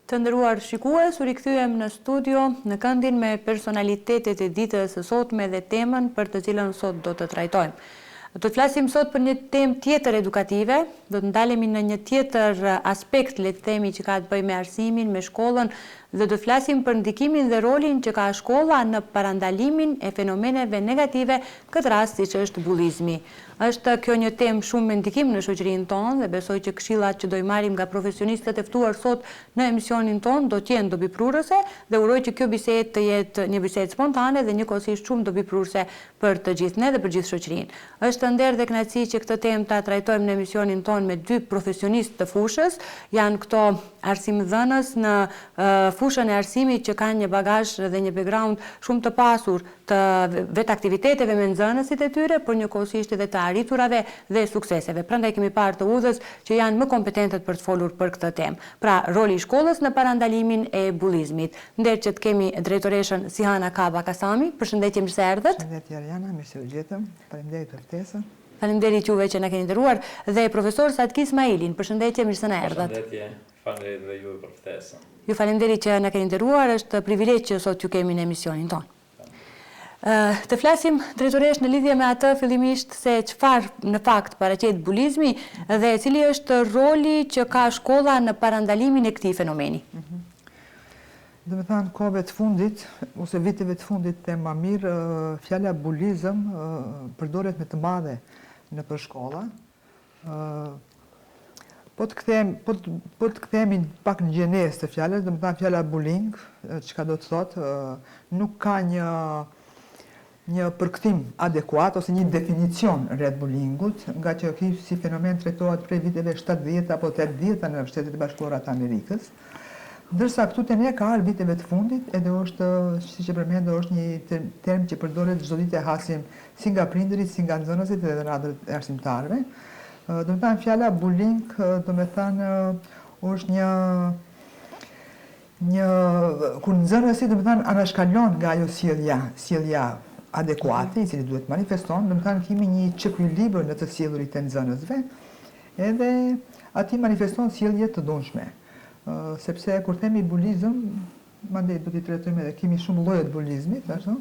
Të nderuar shikues, u rikthyem në studio në këndin me personalitetet e ditës së sotme dhe temën për të cilën sot do të trajtojmë. Do të flasim sot për një temë tjetër edukative, do të ndalemi në një tjetër aspekt, le të themi, që ka të bëjë me arsimin, me shkollën, dhe do të flasim për ndikimin dhe rolin që ka shkolla në parandalimin e fenomeneve negative, këtë rast siç është bullizmi. Është kjo një temë shumë me ndikim në shoqërinë tonë dhe besoj që këshillat që do i marrim nga profesionistët e ftuar sot në emisionin tonë do të jenë dobiprurëse dhe uroj që kjo bisedë të jetë një bisedë spontane dhe njëkohësisht shumë dobiprurëse për të gjithë ne dhe për gjithë shoqërinë. Është nder dhe kënaqësi që këtë temë ta trajtojmë në emisionin tonë me dy profesionistë të fushës. Janë këto arsimdhënës në fushën e arsimit që kanë një bagazh dhe një background shumë të pasur të vetë aktiviteteve me nxënësit e tyre, por njëkohësisht edhe të arriturave dhe sukseseve. Prandaj kemi parë të udhës që janë më kompetentët për të folur për këtë temë. Pra, roli i shkollës në parandalimin e bullizmit. Ndër që të kemi drejtoreshën Sihana Kaba Kasami, përshëndetje, mirë se erdhët. Përshëndetje Ariana, mirë se u gjetëm. Faleminderit për ftesën. Faleminderit juve që na keni nderuar dhe profesor Satki Ismailin, përshëndetje, mirë se na erdhët. Përshëndetje, faleminderit dhe juve për ftesën. Ju faleminderit që na keni nderuar, është privilegj që sot ju kemi në emisionin tonë. Të flasim drejtoresh në lidhje me atë fillimisht se çfarë në fakt paraqet bullizmi dhe cili është roli që ka shkolla në parandalimin e këtij fenomeni. Do të thënë kohëve të fundit ose viteve të fundit e më mirë fjala bullizëm përdoret me të madhe nëpër shkolla. Po të kthehemi pak në gjenesë të fjalës, do të thënë fjala bullying, çka do të thotë, nuk ka një përkthim adekuat ose një definicion rreth bullyingut, nga që ky si fenomen trajtohet prej viteve 70 apo 80 në Shtetet e Bashkuara të Amerikës, ndërsa këtu te ne ka ardhur viteve të fundit, edhe është, siç e përmendë, është një term që përdoret çdo ditë e hasim si nga prindërit, si nga nxënësit edhe radhët e arsimtarëve. Do të thënë fjala bullying, do të thënë është një kur nxënësi do të thënë anashkalon nga ajo sjellja adekuate, i cili duhet manifeston, do të thënë kemi një çekuilibër në të sjellurit të nxënësve, edhe aty manifeston sjellje të dëmshme. Sepse kur themi bullizëm, mandej do t'i trajtojmë edhe kemi shumë lloje të bullizmit, ashtu.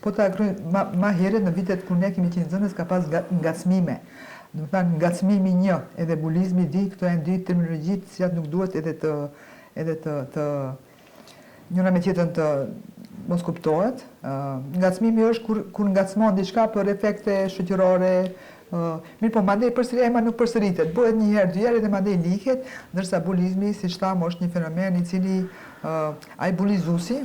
Po ta më herët në vitet kur ne kemi qenë nxënës ka pas ngacmime. Do të thënë ngacmimi 1 edhe bullizmi 2, këto janë dy terminologjitë të cilat nuk duhet edhe të njëra me tjetrën të mos kuptohet. Ngacmimi është kur ngacmon diçka për efekte shoqërore, mirë po mandej përsëri ema nuk përsëritet, bëhet një herë, dy herë dhe mandej lihet, ndërsa bullizmi, siç tham, është një fenomen i cili ai bullizuesi,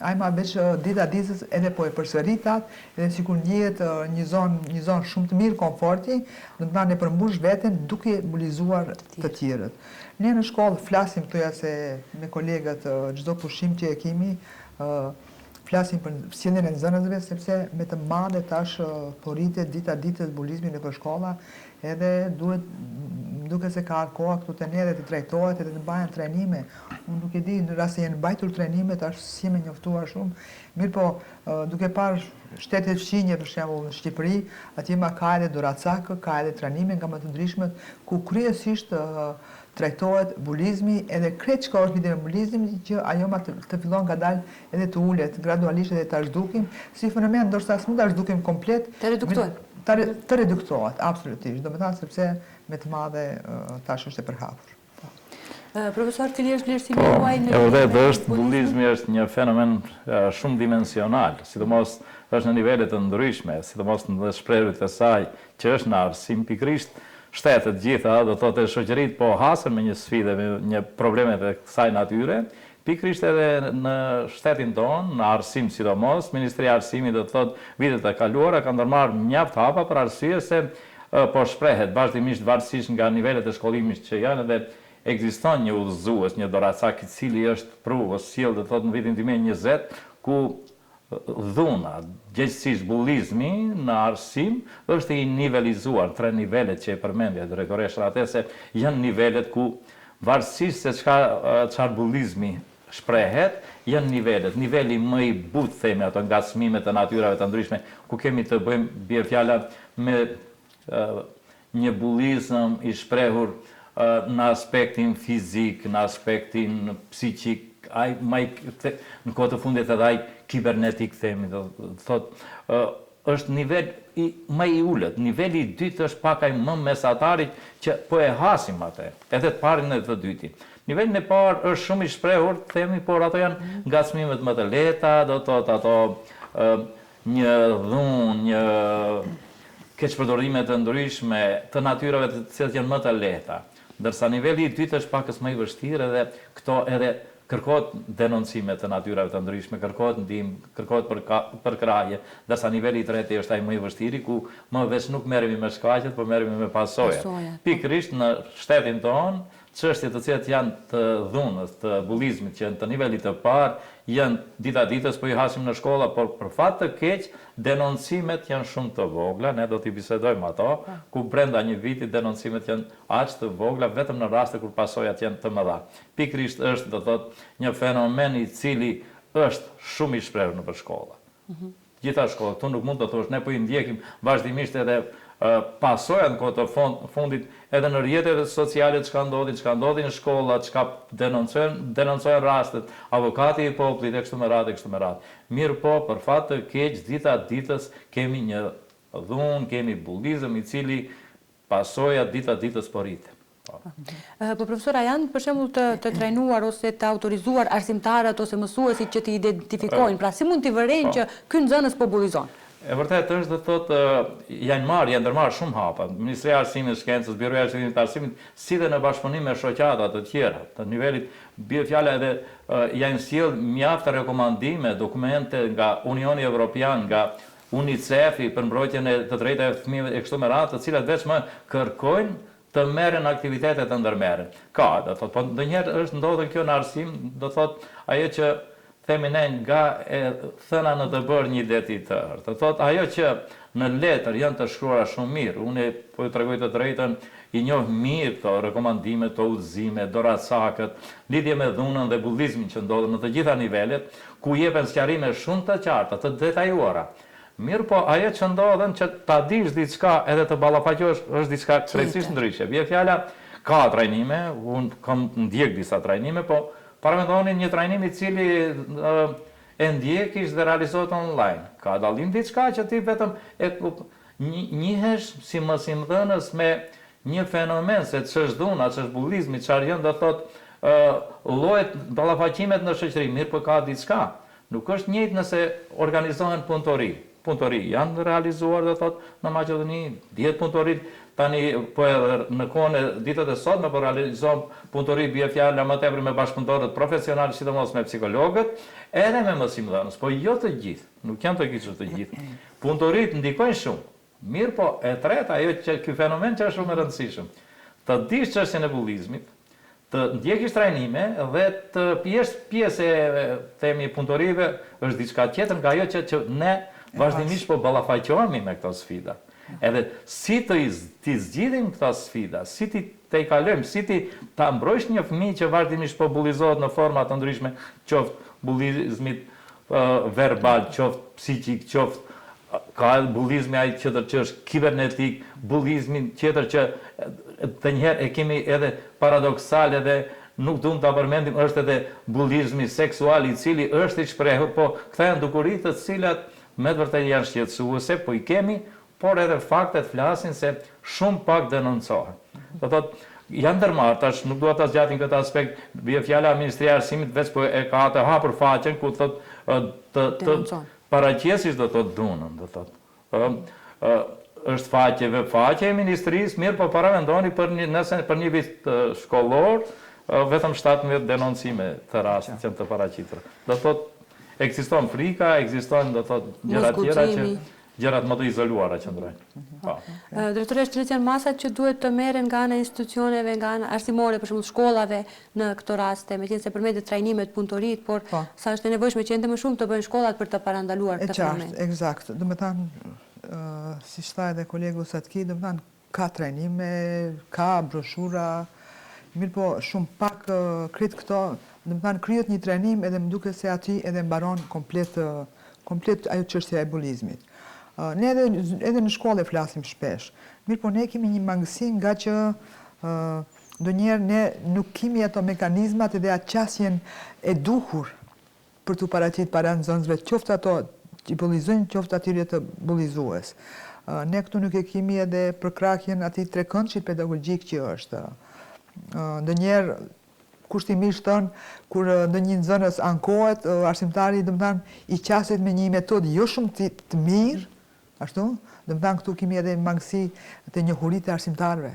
ai ma veç dita ditës edhe po e përsëritat, edhe sikur njihet një zonë shumë të mirë komforti, do të thënë e përmbush veten duke bullizuar të tjerët. Ne në shkollë flasim këtoja se me kolegët çdo pushim që e kemi, flasim për sjelljen e nxënësve sepse me të madhe tash po rritet dita ditës bullizmi nëpër shkolla, edhe duke se ka koha këtu te ne dhe të trajtohet edhe të bëhen trajnime. Unë nuk e di në rast se janë mbajtur trajnime tash si më njoftuar shumë. Mirë po, duke parë shtetet fqinje për shembull në Shqipëri, atje ma ka edhe doracak, ka edhe trajnime nga më të ndryshmet ku kryesisht trajtohet bullizmi edhe krejt çka është lidhur me bullizmin që ajo ma të fillon ngadalë edhe të ulet gradualisht edhe ta zhdukim si fenomen, ndoshta s'mund ta zhdukim komplet. Të reduktohet. Të reduktohet, absolutisht. Do të thënë sepse me të madhe tash është e përhapur. Profesor, cili është vlerësimi juaj në vërtet është bullizmi është një fenomen shumë dimensional, sidomos është në nivele të ndryshme, sidomos në shprehjet e saj që është në arsim pikërisht shtetet gjitha, do thotë shoqëritë po hasen me një sfidë, me një probleme të kësaj natyre, pikërisht edhe në shtetin tonë, në arsim sidomos, Ministria e Arsimit do të thotë vitet e kaluara ka ndërmarrë mjaft hapa për arsye se po shprehet vazhdimisht varësisht nga nivelet e shkollimit që janë edhe ekziston një udhëzues, një doracak i cili është provë sjell do të thotë në vitin 2020 ku dhuna, gjithësisht bullizmi në arsim është i nivelizuar, 3 nivelet që e përmendja drejtoresha atë se janë nivelet ku varësisht se çfarë bullizmi shprehet, janë nivelet. Niveli më i butë, themi ato ngacmime të natyrave të ndryshme, ku kemi të bëjmë bie fjala me një bullizëm i shprehur në aspektin fizik, në aspektin psiqik, në kohë të fundit edhe ai kibernetik themi, është nivel më i ulët. Niveli i dytë është pak ai më mesatari që po e hasim atë, edhe të parin edhe të dytin. Nivelin e parë është shumë i shprehur, themi, por ato janë ngacmimet më të lehta, do të thotë ato një dhunë, një keqpërdorime të ndryshme të natyrave të cilat janë më të lehta. Ndërsa niveli i dytë është pakës më i vështirë edhe këto edhe kërkohet denoncime të natyrave të ndryshme, kërkohet ndihmë, kërkohet përkrahje, ndërsa niveli i tretë është ai më i vështirë ku më veç nuk merremi me shkaqet, por merremi me pasojat. Pikërisht në shtetin tonë, çështjet të cilat janë të dhunës, të bullizmit, që janë të nivelit të parë, janë dita ditës, po i hasim në shkolla, por për fat të keq, denoncimet janë shumë të vogla, ne do t'i bisedojmë ato, ku brenda një viti denoncimet janë aq të vogla, vetëm në raste kur pasojat janë të mëdha. Pikërisht është, do thotë, një fenomen i cili është shumë i shprehur nëpër shkolla. Gjitha shkollat, këtu nuk mund të thosh, ne po i ndjekim vazhdimisht edhe pasojat në kohë të fundit edhe në rrjetet sociale çka ndodhin në shkolla, çka denoncojnë rastet, avokati i popullit e kështu me radhë. Mirë po, për fat të keq, dita ditës kemi një dhunë, kemi bullizëm i cili pasojat dita ditës po rritet. Po profesora, janë për shembull të trajnuar ose të autorizuar arsimtarët ose mësuesit që të identifikojnë, pra si mund t'i vërejnë që ky nxënës po bullizon? E vërtet është dhe thotë, janë ndërmarrë shumë hapa. Ministria e Arsimit dhe Shkencës, Byroja e Shërbimit të Arsimit, si dhe në bashkëpunim me shoqata të tjera, të nivelit, bie fjala edhe janë sjell mjaft rekomandime, dokumente nga Unioni Evropian, nga UNICEF-i për mbrojtjen e të drejtave të fëmijëve e kështu me radhë, të cilat vetëm kërkojnë të merren aktivitete të ndërmerren. Ka, do thotë, po ndonjëherë është ndodhur kjo në arsim, do thotë ajo që themi ne nga e thëna në të bërë një det i tërë. Të thot, ajo që në letër janë të shkruara shumë mirë, unë po ju tregoj të drejtën, i njoh mirë këto rekomandime, të udhëzime, doracakët, lidhje me dhunën dhe bullizmin që ndodhen në të gjitha nivelet, ku jepen sqarime shumë të qarta, të detajuara. Mirë po, ajo që ndodhen që ta dish diçka edhe të ballafaqosh është diçka krejtësisht ndryshe. Bie fjala, ka trajnime, unë kam ndjek disa trajnime, po paramendoni një trajnim i cili e ndjekisht dhe realizohet online. Ka dallim diçka që ti vetëm njihesh si mësimdhënës me një fenomen se ç'është dhuna, ç'është bullizmi, çfarë janë, do thotë llojet ballafaqimet në shoqëri, mirë po ka diçka. Nuk është njëjtë nëse organizohen punëtori. Punëtori janë realizuar, do thotë, në Maqedoni, 10 punëtori. Tani, po edhe në kohën e ditët e sotme, po realizohen punëtori, bie fjala më tepër me bashkëpunëtorët profesional, sidomos me psikologët, edhe me mësimdhënës, po jo të gjithë, nuk janë të gjithë të gjithë. Punëtorit ndikojnë shumë. Mirë po, e treta, ajo që ky fenomen që është shumë e rëndësishëm, të dish çështjen e bullizmit, të ndjekish trajnime dhe të pjesë e themi punëtorive është diçka tjetër nga ajo që ne vazhdimisht po ballafaqohemi me këto sfida. Edhe si t'i zgjidhim këta sfida, si t'i kalojmë, si ta mbrojsh një fëmijë që vazhdimisht po bullizohet në forma të ndryshme, qoftë bullizmit verbal, qoftë psiqik, qoftë ka bullizmi ai që është kibernetik, bullizmi tjetër që të njëherë e kemi edhe paradoksal edhe nuk duam ta përmendim, është edhe bullizmi seksual i cili është i shprehur, po këta janë dukuri të cilat me të vërtetë janë shqetësuese, po i kemi, por edhe faktet flasin se shumë pak denoncohen. Do thotë, janë ndërmarrë, tash nuk dua ta zgjatim këtë aspekt, bie fjala Ministria e Arsimit veç po e ka të hapur faqen ku thotë të paraqesësh do thotë dhunën, do thotë. Është faqe e ministrisë, mirë po paramendoni për një vit shkollor, vetëm 17 denoncime të rastit që janë të paraqitura. Do thotë, ekziston frika, ekziston do thotë gjëra tjera që gjërat më të izoluara që ndrojnë. Drejtoresh, cilat janë masat që duhet të merren nga ana e institucioneve, nga ana arsimore, për shembull shkollave në këto raste, meqense përmendet trajnimet, punëtorit, por sa është e nevojshme që ende më shumë të bëjnë shkollat për të parandaluar këtë fenomen. Eksakt. Do të thënë, siç tha edhe kolegu Satki, do të thënë ka trajnime, ka broshura, mirë po shumë pak krit këto, do të thënë kryet një trajnim edhe më duket se aty edhe mbaron komplet ajo çështja e bullizmit. Ne edhe në shkollë flasim shpesh, mirë po ne kemi një mangësi nga që ndonjëherë ne nuk kemi ato mekanizmat edhe atë qasjen e duhur për të paraqit para nxënësve, qoftë ato që bullizojnë, qoftë atyre të bullizues. Ne këtu nuk e kemi edhe përkrahjen atij trekëndshit pedagogjik që është. Ndonjëherë kushtimisht thënë, kur ndonjë nxënës ankohet, arsimtari domethënë i qaset me një metodë jo shumë të mirë, ashtu, domethënë këtu kemi edhe mangësi të njohurisë të arsimtarëve.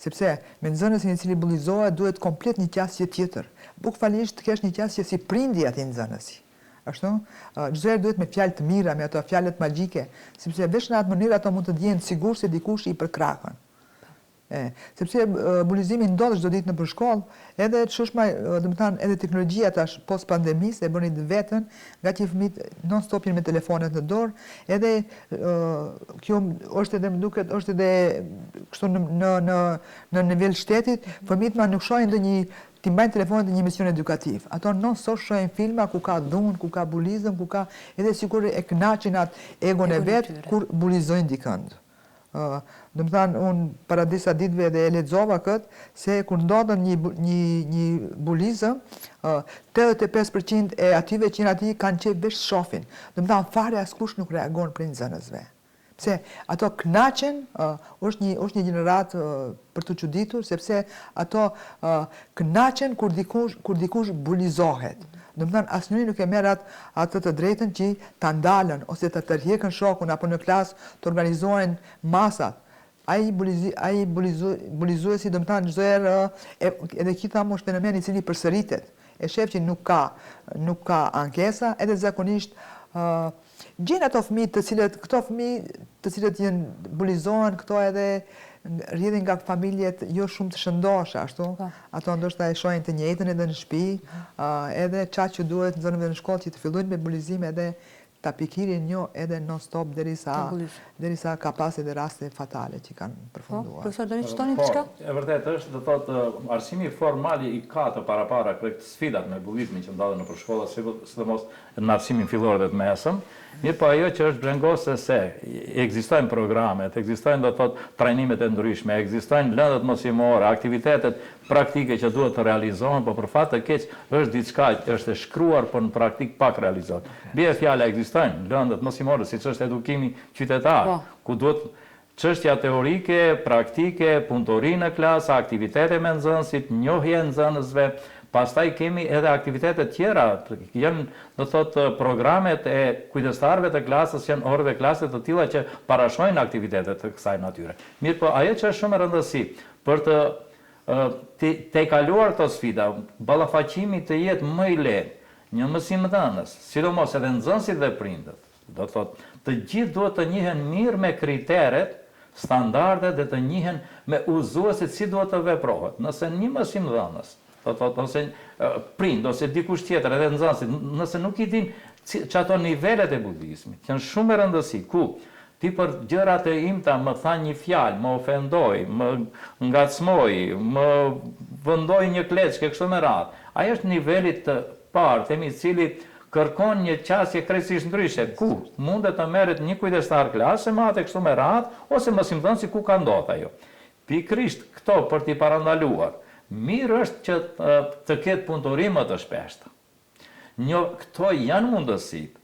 Sepse me nxënësin i cili bullizohet duhet komplet një qasje tjetër. Bukfalisht të kesh një qasje si prindi atij nxënësi. Ashtu, çdo herë duhet me fjalë të mira, me ato fjalët magjike, sepse veç në atë mënyrë ato mund të ndjehen sigur se dikush i përkrahën. Sepse bullizimi ndodh çdo ditë nëpër shkollë, edhe çështma, domethënë edhe teknologjia tash post pandemisë e bëni të vetën, nga që fëmijët non stop janë me telefonet në dorë, edhe kjo është edhe më duket është edhe kështu në nivel shtetit, fëmijët ma nuk shohin ndonjë ti mbajnë telefonet në një mision edukativ. Ato non so shohin filma ku ka dhunë, ku ka bullizëm, ku ka edhe sikur e kënaqin atë egon e vet kur bullizojnë dikënd. Domethënë unë para disa ditëve edhe e lexova këtë se kur ndodhen një bullizëm, 85% e atyve që janë aty kanë qejf veç shohin. Domethënë fare askush nuk reagon prej nxënësve. Pse ato kënaqen, është një gjenerat për të çuditur, sepse ato kënaqen kur dikush bullizohet. Domethënë asnjëri nuk e merr atë të drejtën që ta ndalën ose ta tërheqën shokun apo në klasë të organizohen masat. Ai bullizuesi domethënë çdo herë edhe ky thamë është fenomen i cili përsëritet. E shef që nuk ka ankesa, edhe zakonisht gjen ato fëmijë të cilët janë bullizohen, këto edhe rrjedhin nga familjet jo shumë të shëndosha, ashtu. Ato ndoshta e shohin të njëjtën edhe në shtëpi, edhe çfarë që duhet nxënësve në shkollë që të fillojnë me bullizim edhe ta pikirin një edhe non stop derisa ka pas edhe raste fatale që kanë përfunduar. Profesor, doni të shtoni diçka? E vërtet është, do thotë, arsimi formal i ka të parapara këtë sfidat me bullizmin që ndodhen nëpër shkolla, sidomos në arsimin fillor dhe të mesëm. Mirë, po ajo që është brengose se ekzistojnë programet, ekzistojnë do thotë trajnimet e ndryshme, ekzistojnë lëndët mosimore, aktivitetet praktike që duhet të realizohen, po për fat të keq është diçka që është e shkruar, por në praktik pak realizohet. Bie fjala ekzistojnë lëndët mosimore, siç është edukimi qytetar, ku duhet çështja teorike, praktike, punëtori në klasë, aktivitete me nxënësit, njohje e nxënësve. Pastaj kemi edhe aktivitete tjera, janë do thotë programet e kujdestarëve të klasës, janë orëve klase të tilla që parashojnë aktivitete të kësaj natyre. Mirë, po ajo që është shumë e rëndësishme për të kaluar këto sfida, ballafaqimi të jetë më i lehtë, një mësimdhënës, sidomos edhe nxënësit dhe prindët, do thotë, të gjithë duhet të njihen mirë me kriteret, standardet dhe të njihen me udhëzuesit si duhet të veprohet. Nëse një mësimdhënës ose prind, ose dikush tjetër, edhe nxënësit, nëse nuk i din që ato nivelet e bullizmit, që janë shumë e rëndësishme, ku ti për gjërat e imta më tha një fjalë, më ofendoi, më ngacmoi, më vendoi një kleçkë kështu me radhë. Ai është niveli të parë, themi, i cili kërkon një qasje krejtësisht ndryshe, ku mundet të merret një kujdestar klase me atë kështu me radhë, ose mësimdhënësi ku ka ndodhur ajo. Pikërisht këto për t'i parandaluar. Mirë është që të ketë punëtori më të shpeshta. Këto janë mundësit,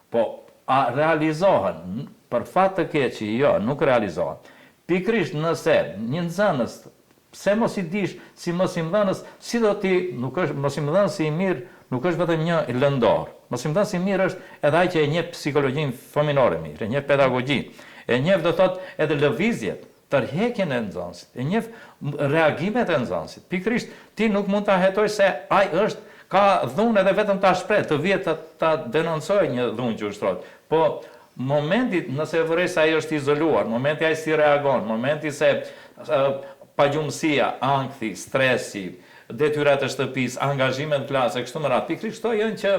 po a realizohen, për fat të keq që jo, nuk realizohen. Pikërisht nëse një nxënës, pse mos i dish si mësimdhënës, si do ti, nuk është mësimdhënësi i mirë, nuk është vetëm një lëndor. Mësimdhënësi i mirë është edhe ai që e njeh psikologjinë fëminore mirë, e njeh pedagogjin, e njeh do thotë edhe lëvizjet, tërheqjen e nxënësit, e njeh reagimet e nxënësit. Pikërisht ti nuk mund ta hetoj se ai ka dhunë edhe vetëm ta shpreh, të vjet ta denoncojë një dhunë që ushtrohet. Po momentit nëse vërej se ai është izoluar, momenti ai si reagon, momenti se pagjumësia, ankthi, stresi, detyrat e shtëpisë, angazhimet në klasë, kështu me radhë. Pikërisht këto janë që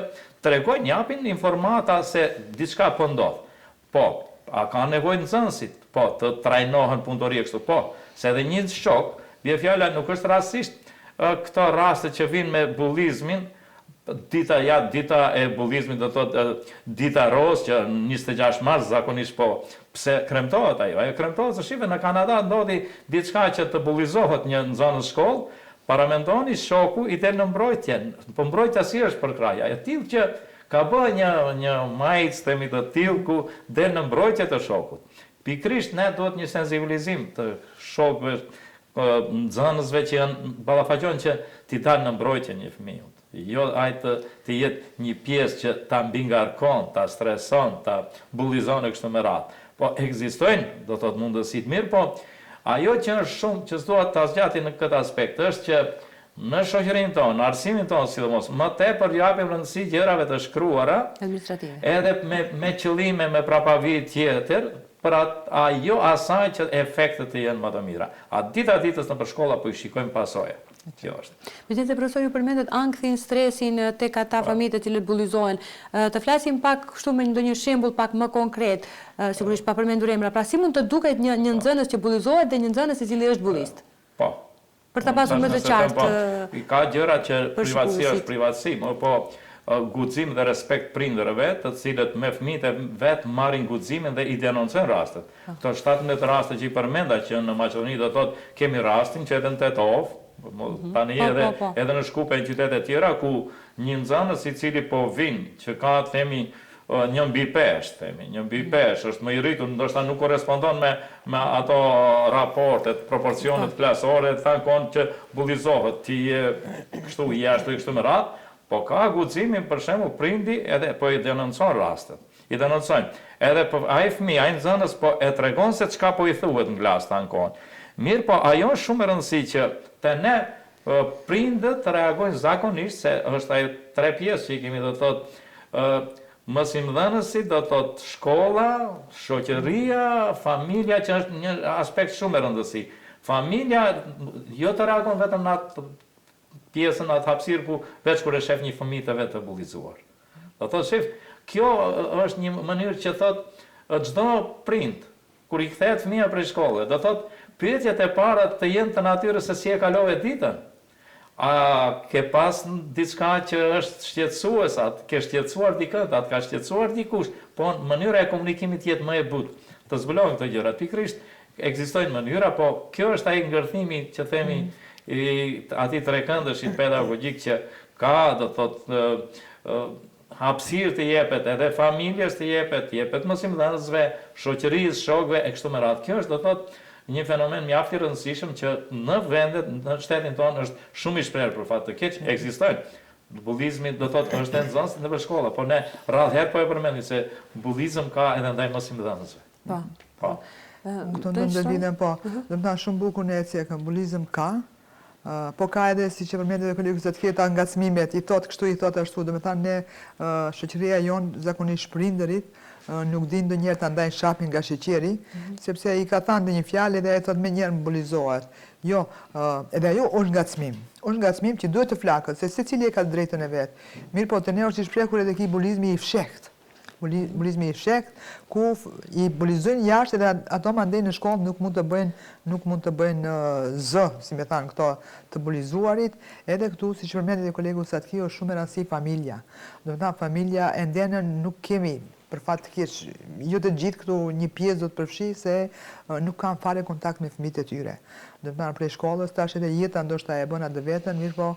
tregojnë, japin informata se diçka po ndodh. Po, a ka nevojë nxënësit? Po, të trajnohen punëtori kështu. Po, se edhe një shok, bie fjala nuk është rastësisht këto raste që vinë me bullizmin, dita e bullizmit do thotë dita roz që 26 mars zakonisht, po pse kremtohet ajo? Ajo kremtohet se shive në Kanada ndodhi diçka që të bullizohet një nxënës shkollë, paramendoni shoku i del në mbrojtje, po mbrojtja si është për kraj, e tillë që ka bë një majc themi të tillë ku del në mbrojtje të shokut. Pikrisht ne duhet një sensibilizim të shokëve, nxënësve që janë ballafaqojnë që t'i dalë në mbrojtje një fëmijë. Jo ajtë të jetë një pjesë që ta mbingarkon, ta streson, ta bullizon e kështu me radhë. Po ekzistojnë, do të thotë mundësit mirë, po ajo që është shumë që s'duhet ta zgjati në këtë aspekt është që në shoqërinë tonë, në arsimin tonë sidomos, më tepër japim rëndësi gjërave të shkruara, administrative. Edhe me qëllime me prapavi tjetër, për ajo asaj që efektet të jenë më të mira. A dita ditës në për shkolla po i shikojmë pasoja. Kjo është. Megjithatë profesor ju përmendet ankthin, stresin tek ata fëmijë të cilët bullizohen. Të flasim pak kështu me ndonjë shembull pak më konkret, sigurisht pa përmendur emra. Pra si mund të duket një nxënës që bullizohet dhe një nxënës i cili është bullist? Po. Për ta pasur më të qartë. Ka gjëra që privatësia është privatësi, po guxim dhe respekt prindërve, të cilët me fëmijët e vet marrin guximin dhe i denoncojnë rastet. Këto 17 raste që i përmenda që në Maqedoni do thotë kemi rastin që edhe në Tetov, tani edhe në Shkupe e qytete tjera ku një nxënës i cili po vinë që ka themi 1/5, themi 1/5 është më i rritur, ndoshta nuk korrespondon me ato raportet, proporcionet klasore, thankon që bullizohet, ti je kështu jashtë kështu me radhë. Po ka guximin për shembull prindi edhe po i denoncon rastet. I denoncojnë. Edhe ai fëmijë, ai nxënës po e tregon se çka po i thuhet në klas tankon. Mirë, po ajo është shumë e rëndësishme që te ne prindët reagojnë zakonisht se është ai 3 pjesë që i kemi do të thotë mësimdhënësi, do të thotë shkolla, shoqëria, familja që është një aspekt shumë e rëndësishëm. Familja jo të reagon vetëm në atë pjesën atë hapësirë ku veç kur e shef një fëmijë të vetë të bullizuar. Do thotë shef, kjo është një mënyrë që thotë çdo prind kur i kthehet fëmia prej shkolle, do thotë pyetjet e para të jenë të natyrës se si e kalove ditën. A ke pas diçka që është shqetësues, atë ke shqetësuar dikët, atë ka shqetësuar dikush, po mënyra e komunikimit jetë më e butë. Të zbulojmë këto gjëra. Pikërisht ekzistojnë mënyra, po kjo është ai ngërthimi që themi i ati trekëndëshit pedagogjik që ka, do thotë, hapësirë të jepet, edhe familjes të jepet mësimdhënësve, shoqërisë, shokëve e kështu me radhë. Kjo është, do thotë, një fenomen mjaft i rëndësishëm që në vendet, në shtetin tonë është shumë i shprehur për fat të keq, ekzistojnë. Bullizmi do thotë është në nxënës në shkolla, por ne rrallëherë po e përmendim se bullizëm ka edhe ndaj mësimdhënësve. Po. Këto ndërlidhen po. Do të thënë shumë bukur ne që bullizëm ka. Po ka edhe, si që përmendet dhe kolegës, të ketë ngacmimet, i thot kështu, i thot ashtu, dhe me thanë ne, shoqëria jonë, zakonisht prindërit, nuk din do njerë të ndajnë shapin nga sheqeri, sepse i ka thanë dhe një fjallë edhe e thot me njerë më bullizohet. Jo, edhe ajo është ngacmim që duhet të flakët, se cili e ka drejtën e vetë. Mirë po, të ne është i shprekur edhe ki bullizmi i fshekt. Bullizmi i fshekt, ku i bullizojnë jashtë edhe ato mandej në shkollë nuk mund të bëjnë zë, si me thanë këto të bullizuarit, edhe këtu, si që përmendet e kolegu Satki, është shumë e rëndësi familja. Do të thënë familja e ndenën nuk kemi, për fat të keq, jo të gjithë këtu një pjesë do të përfshi se nuk kanë fare kontakt me fëmijët e tyre. Do të thënë prej shkollës tash edhe jeta ndoshta e bën atë vetën, mirë po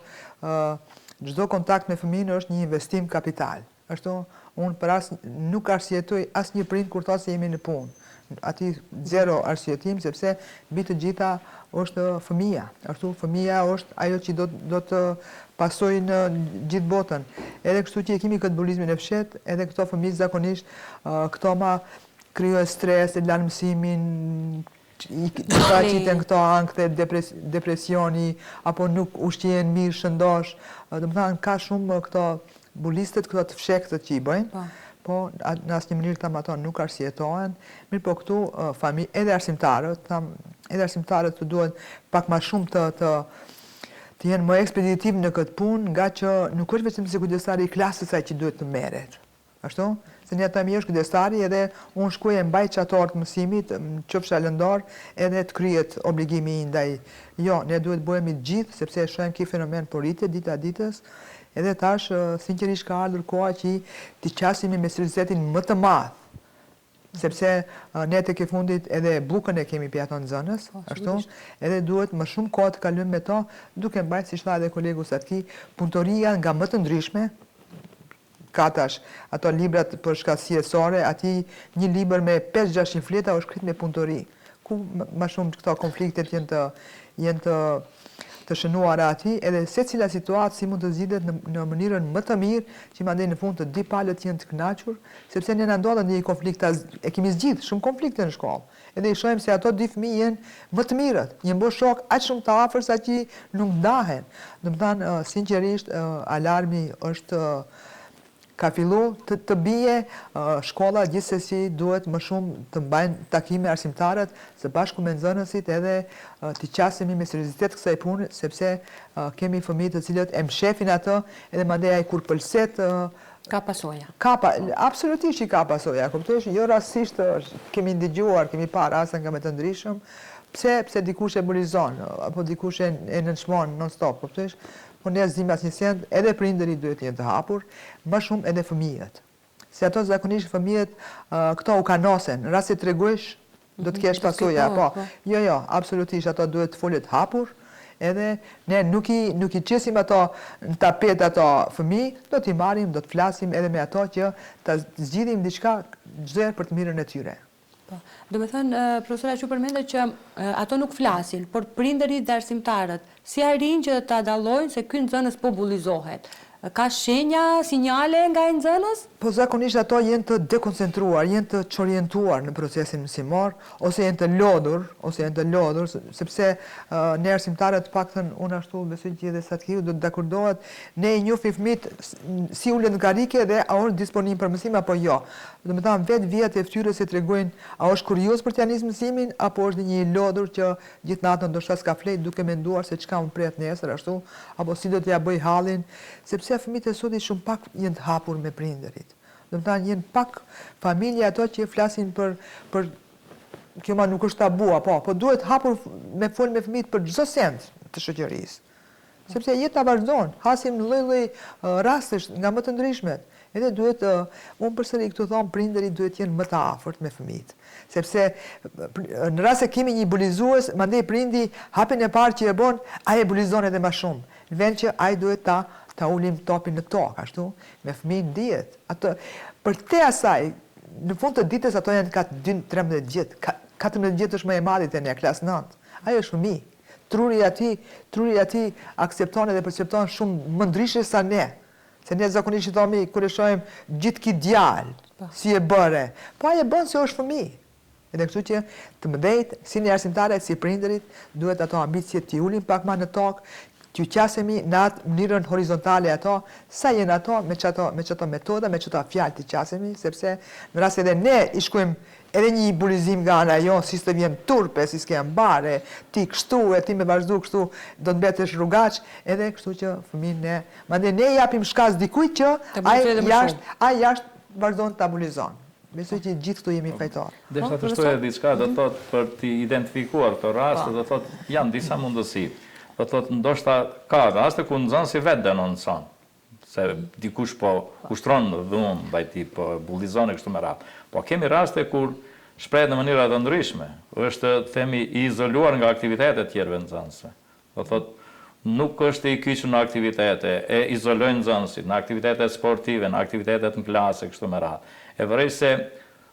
çdo kontakt me fëmijën është një investim kapital. Ashtu, unë për nuk arsjetoj asnjë prind kur thotë se jemi në punë. Ati zero arsjetim, sepse mbi të gjitha është fëmia. Ashtu, fëmia është ajo që do të pasojë në gjithë botën. Edhe kështu që e kemi këtë bullizmin e fshet, edhe këto fëmijë zakonisht, këto ma krijojnë stres, e lanë mësimin, i paraqiten këto ankte, depresioni, apo nuk ushqehen mirë, shëndosh. Do të thënë ka shumë këto bullistët këto të fshektët që i bëjnë, po në asnjë mënyrë tam ato nuk arsyetohen, mirë po këtu edhe arsimtarët të duhet pak më shumë të jenë më ekspeditiv në këtë punë, nga që nuk është vetëm se kujdestari i klasës ai që duhet të merret. Ashtu? Se një tami është kujdestari edhe unë shkuj e mbaj qator të mësimit, qofsha lëndor, edhe të kryet obligimi i ndaj. Jo, ne duhet bëhemi gjithë, sepse e shohim ky fenomen po rritet dita ditës. Edhe tash, sinqerisht ka ardhur koha që t'i qasimi me seriozetin më të madh sepse ne tek e fundit edhe bukën e kemi për ato nxënës, ashtu, edhe duhet më shumë kohë të kalojmë me to, duke mbajtur, siç tha edhe kolegu Satki, punëtoria nga më të ndryshme, katash, ato librat për shkatësirësore, aty një libër me 5-600 fleta është shkrit me punëtori, ku më shumë këto konfliktet janë të shënuara aty, edhe secila situatë si mund të zgjidhet në mënyrën më të mirë, që mandej në fund të dy palët janë të kënaqur, sepse ne na ndodhen një konflikt, e kemi zgjidhur shumë konflikte në shkollë. Edhe i shohim se ato dy fëmijë janë më të mirët, një mbo shok aq shumë të afër sa që nuk ndahen. Domethënë, sinqerisht, alarmi është ka fillu të bie, shkolla gjithsesi duhet më shumë të mbajnë takime arsimtarët së bashku me nxënësit edhe të qasemi me seriozitet kësaj pune, sepse kemi fëmijë të cilët e mshefin atë edhe mandej ai kur pëlset ka pasoja. Absolutisht i ka pasoja, kuptosh? Jo rastisht kemi ndëgjuar, kemi parë raste nga më të ndryshëm, pse dikush e bulizon apo dikush e nënçmon non-stop, kuptosh? Po ne zim asnjë send, edhe prindërit duhet jenë të hapur, më shumë edhe fëmijët. Se ato zakonisht fëmijët këto u kanosen, në rast se tregosh do të kesh pasoja, po. Jo, absolutisht ato duhet të folet hapur, edhe ne nuk i qesim ato në tapet ato fëmijë, do t'i marrim, do të flasim edhe me ato që ta zgjidhim diçka çdo herë për të mirën e tyre. Do me thënë, profesora që përmende që ato nuk flasin, por prindërit dhe arsimtarët, si arrin që ta dallojnë se ky nxënës po bullizohet? Ka shenja, sinjale nga i nxënës? Po zakonisht ato janë të dekoncentruar, janë të çorientuar në procesin mësimor, ose janë të lodhur, sepse ne arsimtarët paktën unë ashtu besoj që edhe Satkiu do të dakordohet, ne i njohim fëmijët si ulen në karrike dhe a është disponim për mësim apo jo. Domethënë vetë vijat e fytyrës e tregojnë a është kurioz për t'ia nisë mësimin apo është një i lodhur që gjithë natën ndoshta s'ka flet duke menduar se çka unë pret nesër ashtu apo si do t'ia bëj hallin, sepse fëmijët e sotit shumë pak janë të hapur me prindërit. Domethënë janë pak familje ato që flasin për kjo ma nuk është tabu, po duhet hapur me fol me fëmijët për çdo send të shoqërisë. Sepse jeta vazhdon, hasim në lloj-lloj rastesh nga më të ndryshmet. Edhe duhet, unë përsëri këtu them, prindërit duhet jenë më të afërt me fëmijët. Sepse në rast se kemi një bulizues, mandej prindi hapjen e parë që e bën, ai e bulizon edhe më shumë. Në vend që ai duhet ta ulim topin në tokë, ashtu, me fëmijën dihet. Atë për te asaj, në fund të ditës ato janë ka 13 vjet, 14 vjet është më e madhi te ne, klas 9. Ai është fëmijë. Truri ati akcepton edhe percepton shumë më ndryshe sa ne. Se ne zakonisht thomi kur e shohim gjithë ki djalë, si e bëre. Po ai e bën se është fëmijë. Edhe kështu që të mëdhejt, si një arsimtare, si prindërit, duhet ato ambicje t'i ulin pak ma në tokë, t'ju qasemi në atë mënyrën horizontale ato, sa jenë ato me qëto metoda, me qëto fjalë t'i qasemi, sepse në rast edhe ne i shkojmë edhe një bulizim nga ana jo, si s'të vjen turpe, si s'ke mbare, ti kështu e ti me vazhdu kështu, do të mbetesh rrugaq, edhe kështu që fëmin ne, mandej ne japim shkas dikujt që ai jashtë vazhdon ta bulizon. Besoj që gjithë këtu jemi fajtor. Desha të shtoje diçka, do thot për t'i identifikuar këto raste, do thot janë disa mundësi. Do thot ndoshta ka raste ku nxënësi vetë denoncon, se dikush po ushtron dhunë ndaj tij, po bullizon e kështu me radhë. Po kemi raste kur shprehet në mënyra të ndryshme, është themi i izoluar nga aktivitetet tjerëve nxënësve. Do thot nuk është i kyçur në aktivitete, e izolojnë nxënësit në aktivitetet sportive, në aktivitetet në klasë kështu me radhë. E vërejtë se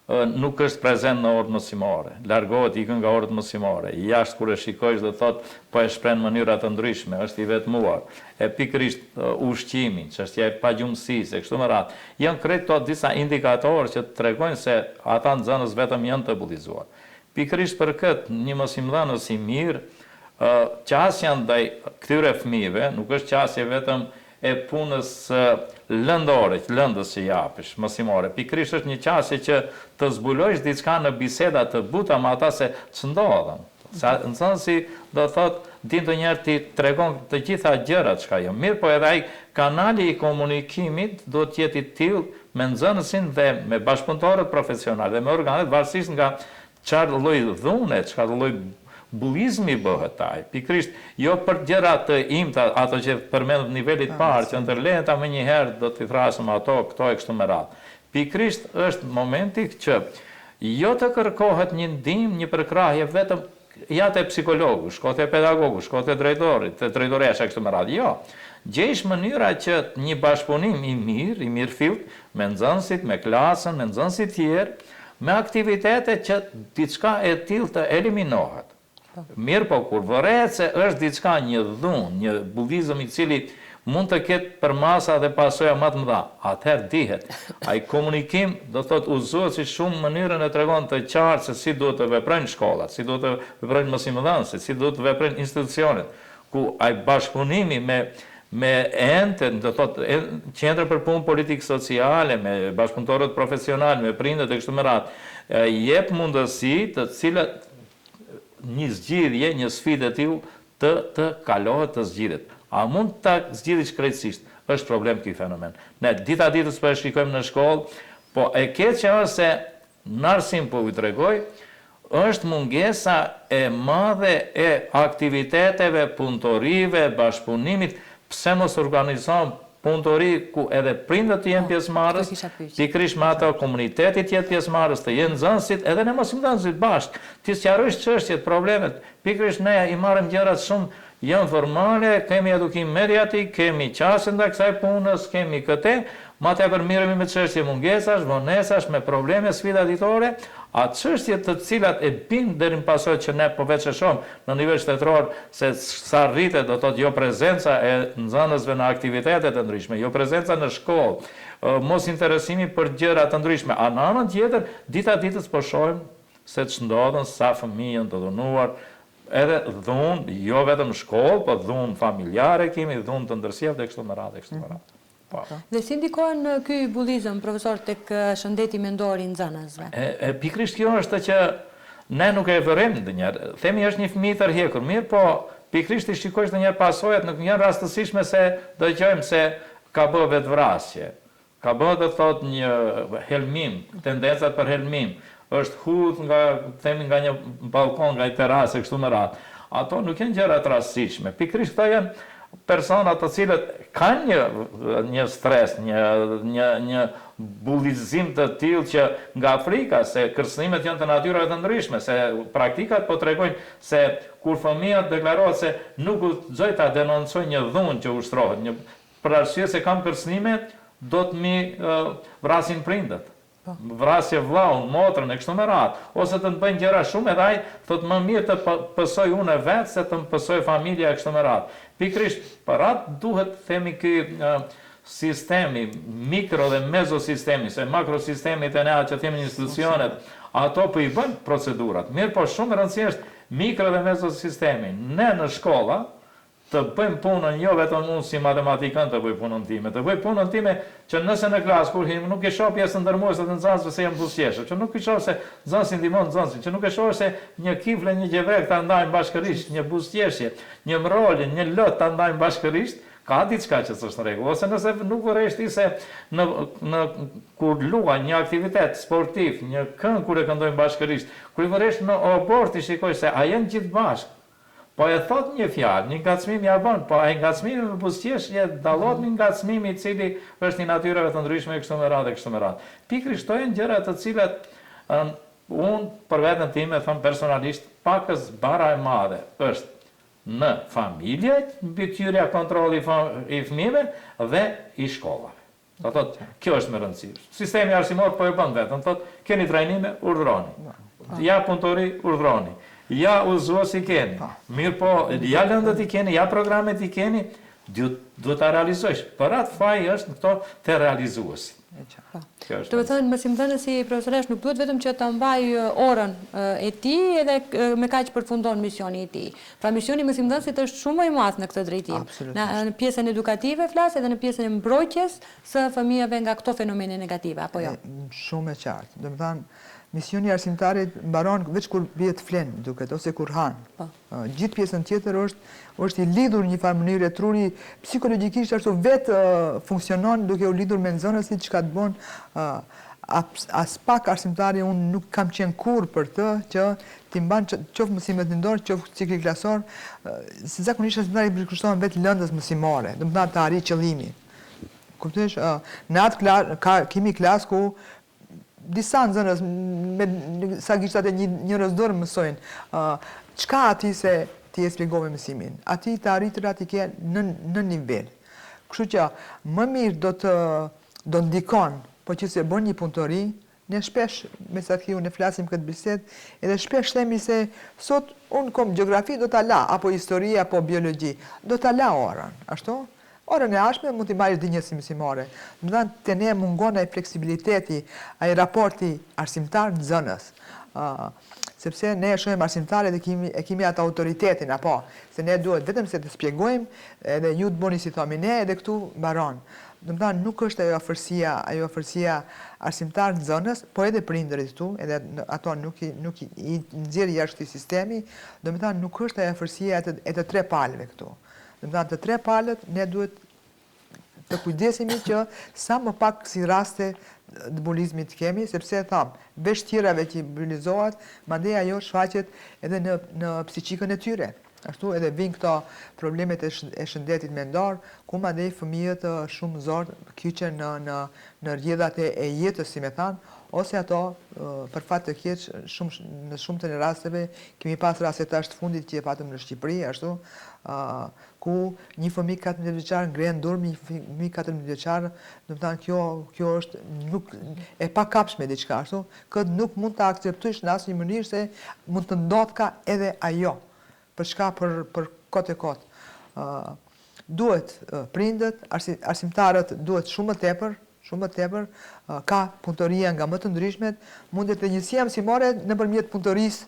nuk është prezent në orët mësimore, largohet ikën nga orët mësimore, jashtë kur e shikojsh dhe thot, po e shpren mënyra të ndryshme, është i vetmuar, e pikërisht ushqimi, çështja e pagjumësisë, kështu me radhë. Janë këto disa indikatorë që tregojnë se ata nxënës vetëm janë të bullizuar. Pikërisht për këtë, një mësimdhënës i mirë, qasja ndaj këtyre fëmijëve, nuk është qasje vetëm e punës lëndore, lëndës që japish, mësimore. Pikërisht është një qasje që të zbulojsh diçka në biseda të buta me ata se ç'ndodhen. Sa nxënësi do thot din të njerë ti tregon të gjitha gjërat çka jo. Mirë, po edhe ai kanali i komunikimit do të jetë i tillë me nxënësin dhe me bashkëpunëtorët profesional dhe me organet varësisht nga çfarë lloj dhune, çfarë lloj bullizmi bëhet ai. Pikërisht jo për gjëra të imta, ato që përmend në nivelit parë, që ndërlehen ta më një herë do t'i thrasëm ato, këto e kështu me radhë. Pikërisht është momenti që Jo të kërkohet një ndihmë, një përkrahje vetëm ja te psikologu, shko te pedagogu, shko te drejtorit, te drejtoresha kështu me radhë. Jo. Gjesh mënyra që një bashkëpunim i mirë fillt me nxënësit, me klasën, me nxënësit tjerë, me aktivitete që diçka e tillë të eliminohet. Mirë po, kur vërehet se është diçka një dhunë, një bullizëm i cili mund të ketë për masa dhe pasoja më të mëdha, atëherë dihet. Ai komunikim do thot uzohet si shumë mënyrën e tregon të qartë se si duhet të veprojnë shkollat, si duhet të veprojnë mësimdhënësit, si duhet të veprojnë institucionet, ku ai bashkëpunimi me enten, do thot qendra për punë politikë sociale, me bashkëpunëtorët profesional, me prindërit e kështu me radhë, jep mundësi të cilat një zgjidhje, një sfidë e tillë të kalohet, të zgjidhet. A mund të zgjidhësh krejtësisht? Është problem ky fenomen. Ne dita ditës po e shikojmë në shkollë, po e keqja është se në arsim po ju tregoj, është mungesa e madhe e aktiviteteve, punëtorive, bashkëpunimit. Pse mos organizojmë punëtori ku edhe prindët të jenë pjesëmarrës, pikërisht me ato komuniteti të jetë pjesëmarrës, të jenë nxënësit, edhe ne mësimdhënësit bashkë, ti sqarojsh çështjet, problemet. Pikërisht ne i marrim gjërat shumë janë formale, kemi edukim mediatik, kemi qasje ndaj kësaj punës, kemi këtë, ma të përmirëmi me çështje mungesash, vonesash, me probleme, sfida ditore, a çështje të cilat e bin deri në pasojë që ne po veç e shohim në nivel shtetëror se sa rritet, do thotë jo prezenca e nxënësve në aktivitete të ndryshme, jo prezenca në shkollë, mos interesimi për gjëra të ndryshme. A në anën tjetër, dita ditës po shohim se ç'ndodhen, sa fëmijë janë të dhunuar, edhe dhunë, jo vetëm shkollë, po dhunë familjare kemi, dhunë të ndërsjellë dhe kështu me radhë, kështu me radhë. Dhe si ndikon ky bullizëm, profesor, tek shëndeti mendor i nxënësve? Pikërisht kjo është që ne nuk e vërim ndonjëherë. Themi është një fëmijë i tërhekur, mirë, po pikërisht i shikojsh ndonjëherë pasojat, nuk janë rastësishme se dëgjojmë se ka bë vetvrasje. Ka bë, do thotë, një helmim, tendencat për helmim. Është hudh nga një balkon, nga një terasë, kështu me radhë. Ato nuk janë gjëra të rastësishme. Pikërisht këto janë persona të cilët kanë një stres, një bullizim të tillë që nga Afrika, se kërcënimet janë të natyrave të ndryshme, se praktikat po tregojnë se kur fëmia deklarohet se nuk guxoj ta denoncoj një dhunë që ushtrohet, për arsye se kam kërcënime, do të mi vrasin prindët. Vrasje vllaun, motrën e kështu me radhë, ose të më bëjnë gjëra shumë edhe ai thotë më mirë të pësoj unë vetë se të më pësoj familja e kështu me radhë. Pikërisht, për atë duhet themi ky sistemi, mikro dhe mezosistemi, se makrosistemi të nea që themi institucionet, ato po i bëjnë procedurat. Mirë, po shumë rëndësishme është mikro dhe mezosistemi. Ne në shkolla të bëjmë punën, jo vetëm unë si matematikën të bëj punën time, të bëj punën time që nëse në klasë, kur nuk e shoh pjesën ndërmuese të nxënësve se janë buzëqeshë, që nuk e shoh se nxënësi ndihmon nxënësin, që nuk e shoh se një kifle, një gjevrek ta ndajnë bashkërisht, një buzëqeshje, një mrolje, një lot ta ndajnë bashkërisht, ka diçka që s'është në rregull, ose nëse nuk vëresh ti se kur luaj një aktivitet sportiv, një këngë kur e këndojnë bashkërisht, kur i vëresh në obor ti shikoj se a janë gjithë bashkë. Po e thot një fjalë, një ngacmim ja bën, po ai ngacmimi me buzëqeshje dallohet nga ngacmimi i cili është i natyrave të ndryshme kështu me radhë, kështu me radhë. Pikërisht këto janë gjëra të cilat unë për veten time them personalisht pakës bara e madhe është në familje, mbikëqyrja kontrolli i fëmijëve dhe i shkollave. Do thotë, kjo është më rëndësi. Sistemi arsimor po e bën vetëm, thotë, keni trajnime, urdhroni. Ja punëtori, urdhroni. Ja uzuesi keni, mirë po, ja lëndët i keni, ja programet i keni, duhet ta realizojsh. Për atë faj është në këto të realizuesi. Do të thënë, mësimdhënësi profesoresh nuk duhet vetëm që të mbaj orën e tij edhe me kaq përfundon misioni i tij. Pra misioni i mësimdhënësit është shumë më i madh në këtë drejtim. Në pjesën edukative flas edhe në pjesën e mbrojtjes së fëmijëve nga këto fenomene negative, apo jo? Shumë e qartë. Do të thënë, misioni i arsimtarit mbaron veç kur bie të flen, duket, ose kur han. Gjithë pjesën tjetër është i lidhur një farë mënyrë, truri psikologjikisht ashtu vetë funksionon duke u lidhur me nxënësit, çka të bën as pak arsimtari unë nuk kam qenë kurrë për të që ti mban qoftë mësimet ndor, qoftë cikli klasor, se zakonisht arsimtari përkushtohen vetë lëndës mësimore, do të thotë të arrijë qëllimin. Kuptosh, në atë kemi klasë ku disa nxënës me sa gishtat e njërës dorë mësojnë, çka ati se ti e spjegove mësimin, ati të arritur ati ke në nivel. Kështu që më mirë do ndikon, po që se bën një punëtori, ne shpesh, me sa të ne flasim këtë bisedë, edhe shpesh themi se sot unë kom gjeografi do ta la, apo histori, apo biologji, do ta la orën, ashtu? Orën e ashme mund t'i marrësh dinjësi mësimore. Më thënë, të ne mungon ai fleksibiliteti, ai raporti arsimtar nxënës. Sepse ne e shohim arsimtarët e kemi atë autoritetin, apo, se ne duhet vetëm se të spjegojmë, edhe ju të bëni si thomi ne, edhe këtu mbaron. Do të thënë, nuk është ajo afërsia arsimtar nxënës, po edhe prindërit këtu, edhe ato nuk i nxjerr jashtë sistemi, do të thënë nuk është ajo afërsia e të tre palëve këtu. Do të thënë të tre palët ne duhet të kujdesemi që sa më pak si raste të bulizmit të kemi, sepse tham, veç tjerave që bulizohet, mandej ajo shfaqet edhe në psiqikën e tyre. Ashtu edhe vinë këto problemet e shëndetit mendor, ku mandej fëmijët shumë zor kyçen në rrjedhat e jetës, si me thanë, ose ato për fat të keq në shumë të rasteve kemi pas raste tash të fundit që e patëm në Shqipëri, ashtu, ku një fëmijë 14 vjeçar ngren dorë, një fëmijë 14 vjeçar, do të thënë kjo është nuk e pakapshme diçka, ashtu, këtë nuk mund ta akceptosh në asnjë mënyrë se mund të ndodhka edhe ajo. Për shka për kot e kot. Duhet prindët, arsimtarët duhet shumë më tepër, ka punëtoria nga më të ndryshmet, mundet dhe njësia mësimore nëpërmjet punëtorisë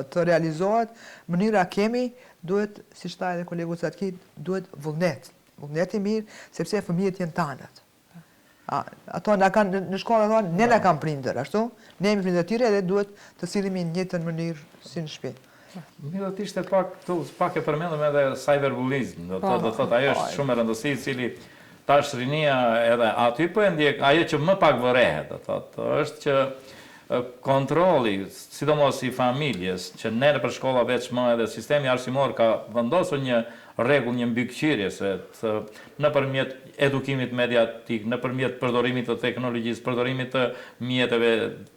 të realizohet, mënyra kemi, duhet, si shta edhe kolegu Satki, duhet vullnet. Vullnet i mirë, sepse fëmijët jenë tanët. Ato në shkollë ato ne na kanë prindër, ashtu? Ne jemi prindër tyre dhe duhet të sillemi në njëjtën mënyrë si në shtëpi. Mi do t'ishte pak e përmendëm edhe cyberbulizm, do thot ajo është shumë e rëndësishme, cili tash rinia edhe aty po e ndjek, ajo që më pak vërehet, do thot, është që kontrolli, sidomos i familjes, që ne nëpër shkolla veçmë edhe sistemi arsimor ka vendosur një rregull, një mbikëqyrje se nëpërmjet edukimit mediatik, nëpërmjet përdorimit të teknologjisë, përdorimit të mjeteve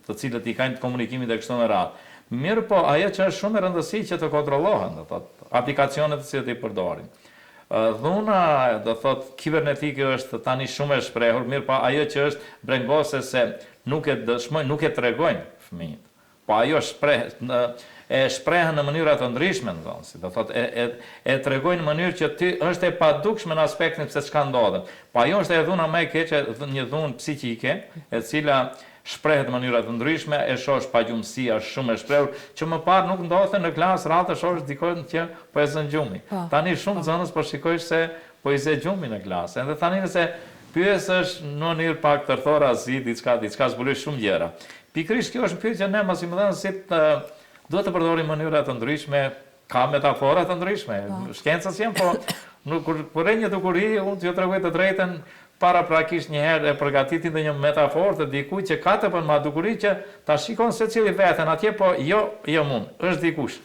të cilët i kanë komunikimit e kështu me radhë. Mirë po, ajo që është shumë e rëndësishme që të kontrollohen, do thot, aplikacionet të cilat i përdorin. Dhuna, do thot, kibernetike është tani shumë e shprehur, mirë po ajo që është brengose se nuk e tregojnë fëmijët. Po ajo e shprehen në mënyra të ndryshme, do thot, e tregojnë në mënyrë që ty është e padukshme në aspektin se çka ndodhet. Po ajo është e dhuna më e keqe, një dhunë psiqike, e cila shprehet në mënyra të ndryshme, e shosh pagjumësia shumë e shprehur, që më parë nuk ndodhte në klasë, radhë shosh dikon që po e zën gjumi. Tani shumë nxënës po shikojsh se po i zë gjumi në klasë. Edhe tani nëse pyesësh në mënyrë pak tërthora zi, diçka zbulosh shumë gjëra. Pikërisht kjo është pyetje ne mos i më dhënë si duhet të përdorim mënyra të ndryshme, ka metafora të ndryshme. Shkencës janë, po kur e një dukuri, unë t'ju tregoj të drejtën, para prakisht njëherë e përgatitin dhe një metaforë të dikuj që ka të bën ma dukuri që ta shikon se cili veten atje, po jo mund, është dikush.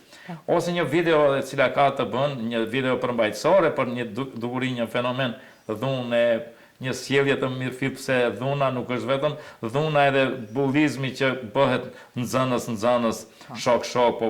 Ose një video e cila ka të bën, një video përmbajtësore për një dukuri, një fenomen dhunë, një sjellje të mirëfill, pse dhuna nuk është vetëm dhuna edhe bullizmi që bëhet nxënës, shok, po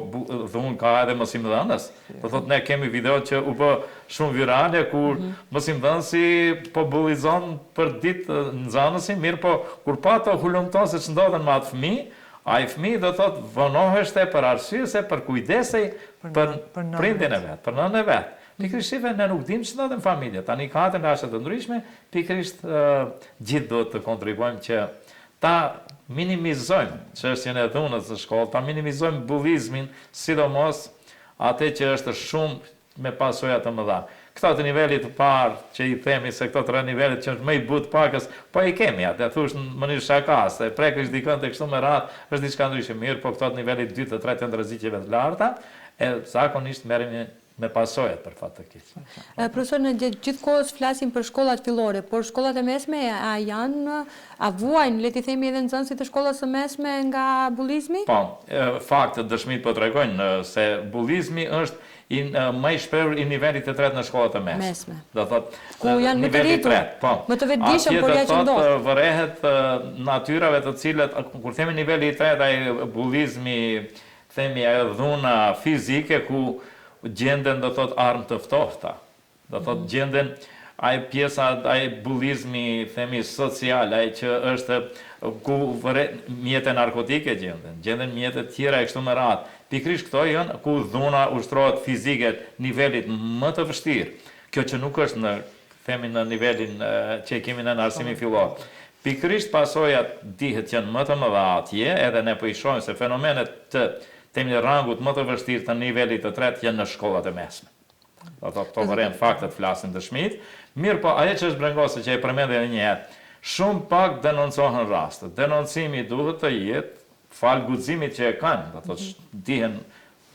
dhunë ka edhe mësimdhënës. Do thot ne kemi video që u bë shumë virale kur mësimdhënësi po bullizon për ditë nxënësin, mirë po kur pa ato hulumton se ç'ndodhen me atë fëmijë, ai fëmijë do thot vonoheshte për arsye se për kujdesej për prindin e vet, për nënën e vet. Pikërisht ne nuk dimë ç'ndodhet në familje. Tani ka të raste të ndryshme, pikërisht gjithë duhet të kontribuojmë që ta minimizojmë çështjen e dhunës së shkollës, ta minimizojmë bullizmin, sidomos atë që është shumë me pasoja të mëdha. Këto të nivelit të parë që i themi se këto 3 nivelet që është më i butë pakës, po i kemi atë, thush në mënyrë shakas, e prekësh dikën të kështu me radhë, është diçka ndryshe mirë, po këto të nivelit 2 të 3 të rrezikeve të larta, e zakonisht merremi me pasojat për fat të keq. Profesor, në gjithë kohës flasim për shkollat fillore, por shkollat e mesme a vuajnë, le t'i themi edhe nxënësit e shkollës së mesme nga bullizmi? Po, faktët dëshmit po tregojnë se bullizmi është më i shprehur i nivelit të tretë në shkollat e mesme. Do thot ku janë më të rritur, më të vetëdijshëm por ja që ndodh. Atje vërehet natyrave të cilat, kur themi niveli i tretë, ai bullizmi, themi ajo dhuna fizike ku gjenden do thot armë të ftohta. Do thot gjenden ai pjesa, ai bullizmi, themi social, ai që është ku mjete narkotike gjenden mjete tjera e kështu me radhë. Pikrisht këto janë ku dhuna ushtrohet fizike nivelit më të vështirë. Kjo që nuk është në nivelin që kemi në arsimin fillor. Pikrisht pasojat dihet janë më të mëdha atje, edhe ne po i shohim se fenomenet të themi rangut më të vështirë të nivelit të tretë janë në shkollat e mesme. Do thotë to vëren faktet flasin dëshmit. Mirë po, ajo që është brengose që e përmendë edhe një herë, shumë pak denoncohen rastet. Denoncimi duhet të jetë fal guximit që e kanë, do thotë dihen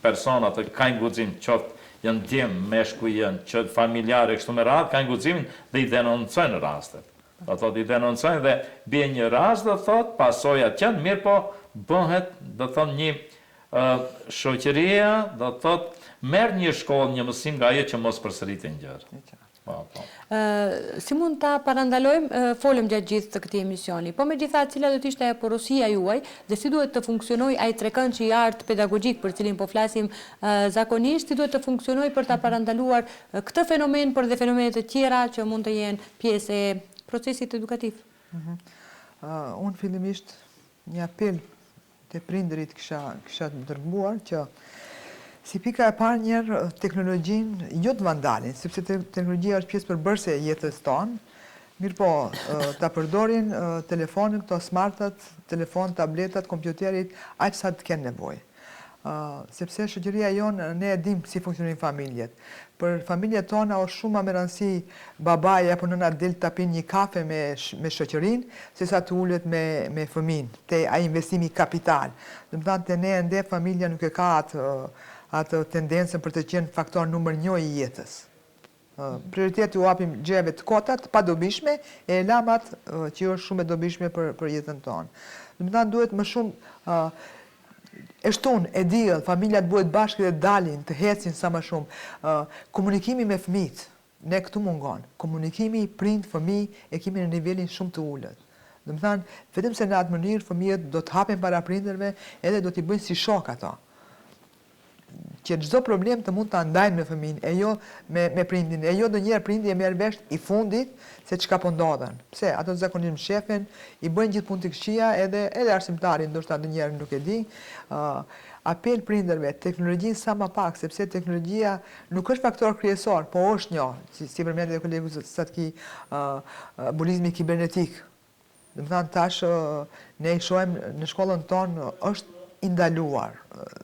persona të kanë guxim, qoftë janë djem, meshkuj janë, qoftë familjare kështu me radhë, kanë guximin dhe i denoncojnë rastet. Do thotë i denoncojnë dhe bie një rast, do thotë pasojat janë, mirë po bëhet, do thotë një shoqëria, do thotë merr një shkollë, një mësim nga ajo që mos përsëritin gjëra. Si mund ta parandalojmë, folëm gjatë gjithë të këtij emisioni, po megjithatë cila do të ishte porosia juaj dhe si duhet të funksionojë ai trekëndshi i artë pedagogjik për cilin po flasim zakonisht, si duhet të funksionojë për ta parandaluar këtë fenomen por dhe fenomene të tjera që mund të jenë pjesë e procesit edukativ. Unë fillimisht një apel të prindërit kisha dërguar që si pika e parë njerë teknologjinë, jo të vandalin, sepse teknologjia është pjesë përbërëse e jetës tonë, mirë po ta përdorin telefonin, këto smartat, telefon, tabletat, kompjuterit, aq sa të kenë nevojë. Sepse shoqëria jonë ne e dim si funksionojnë familjet. Për familjet tona është shumë më rëndësi babaja apo nëna del ta pinë një kafe me shoqërinë, sesa të ulet me fëmin, te ai investimi kapital. Domethënë te ne ende familja nuk e ka atë tendencën për të qenë faktor numër 1 i jetës. Prioriteti u apim gjëve të kotat, pa dobishme, e lamat që është shumë e dobishme për jetën tonë. Domethënë duhet më shumë e shtun, e diell, familja të bëhet bashkë dhe dalin, të hecin sa më shumë. Komunikimi me fëmijët, ne këtu mungon. Komunikimi prind fëmijë e kemi në nivelin shumë të ulët. Domethënë, vetëm se në atë mënyrë fëmijët do të hapen para prindërve edhe do t'i bëjnë si shok ato. Që çdo problem të mund ta ndajnë me fëmin, e jo me prindin, e jo ndonjëherë prindi e merr vesh i fundit se çka po ndodhen. Pse ato zakonisht shefin, i bëjnë gjithë punë të këqija, edhe arsimtari ndoshta ndonjëherë nuk e di. Apel prindërve, teknologjinë sa më pak, sepse teknologjia nuk është faktor kryesor, po është një, si përmendet kolegu Satki, bullizmi kibernetik. Domethënë tash ne i shohim në shkollën tonë është ndaluar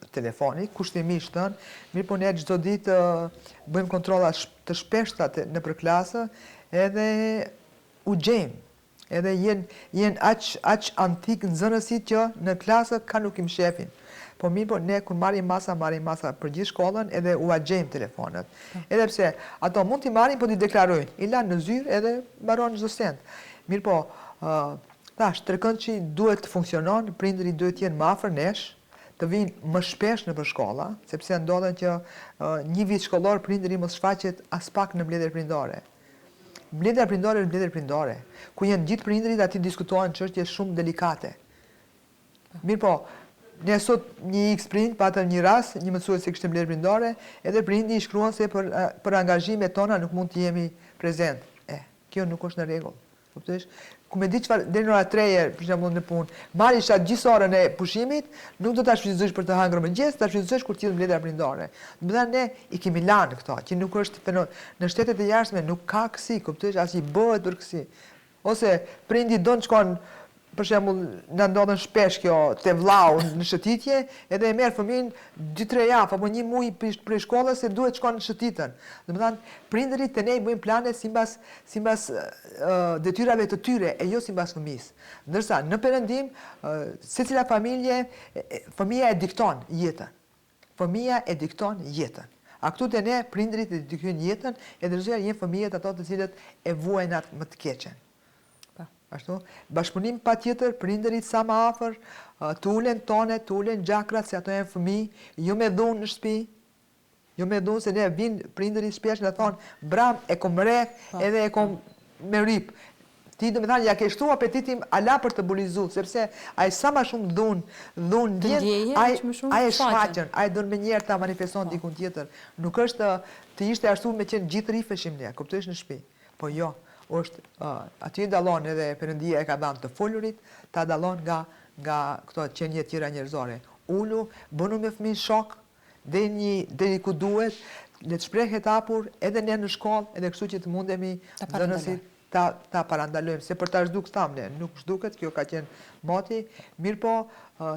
telefoni, kushtimisht thënë, mirë po ne çdo ditë bëjmë kontrolla të shpeshta nëpër klasë, edhe u gjejmë, edhe jenë aq antik nxënësit që në klasë ka nuk im shefin. Po mirë po ne kur marrim masa për gjithë shkollën edhe u gjejmë telefonat. Edhe pse ato mund t'i marrin po t'i deklarojnë, i lanë në zyrë edhe mbaron çdo send. Mirë po, tash, trekëndshi duhet të funksionon, prindërit duhet jenë më afër nesh, të vinë më shpesh nëpër shkolla, sepse ndodhen që një vit shkollor prindëri mos shfaqet as pak në mbledhje prindore. Mbledhja prindore është mbledhje prindore, ku janë gjithë prindërit aty diskutohen çështje shumë delikate. Mirë po, ne sot një X prind patëm një rast, një mësues që kishte mbledhje prindore, edhe prindi i shkruan se për angazhimet tona nuk mund të jemi prezent. Kjo nuk është në rregull. Kuptosh? Ku me di çfarë deri në ora 3 për shembull në punë, marrish atë gjithë orën e pushimit, nuk do ta shfrytëzosh për të hëngrë mëngjes, ta shfrytëzosh kur të jetë mbledhja prindore. Domethënë ne i kemi lanë këto, që nuk është në shtetet e jashtme nuk ka kësi, kuptosh, as i bëhet për kësi. Ose prindi don të shkon për shembull, na ndodhen shpesh kjo te vllau në shëtitje, edhe e merr fëmin 2-3 javë apo një muaj prej shkollës se duhet të shkon në shëtitën. Domethënë, prindërit të ne i bëjnë plane sipas detyrave të tyre e jo sipas fëmijës. Ndërsa në perëndim, secila familje, fëmia e dikton jetën. Fëmia e dikton jetën. A këtu të ne, prindrit e dykyn jetën, e dërzuar jenë fëmijët ato të cilët e vuajnë atë më të keqen. Ashtu, bashkëpunim pa tjetër, prindërit sa më afër, të ulen tone, të ulen gjakrat, se ato janë fëmijë, jo me dhunë në shtëpi, jo me dhunë se ne vinë prindërit shpesh dhe thonë, bram, e kom rek, edhe e kom me rip. Ti do me thanë, ja ke shtu apetitim ala për të bulizu, sepse a e sa ma shumë dhunë djenë, a e shfaqen, a e dënë me njerë ta manifeston dikun tjetër. Nuk është të ishte ashtu me qenë gjithë rifeshim ne, kuptojsh në shtëpi. Po jo, është, aty dallon edhe Perëndia e ka dhënë të folurit, ta dallon nga këto qenie tjera njerëzore. Ulu, bënu me fëmijë shok, deri ku duhet, le të shprehet hapur edhe ne në shkollë, edhe kështu që të mundemi nxënësit ta parandalojmë, se për ta zhduk thamë, nuk zhduket, kjo ka qenë moti, mirë po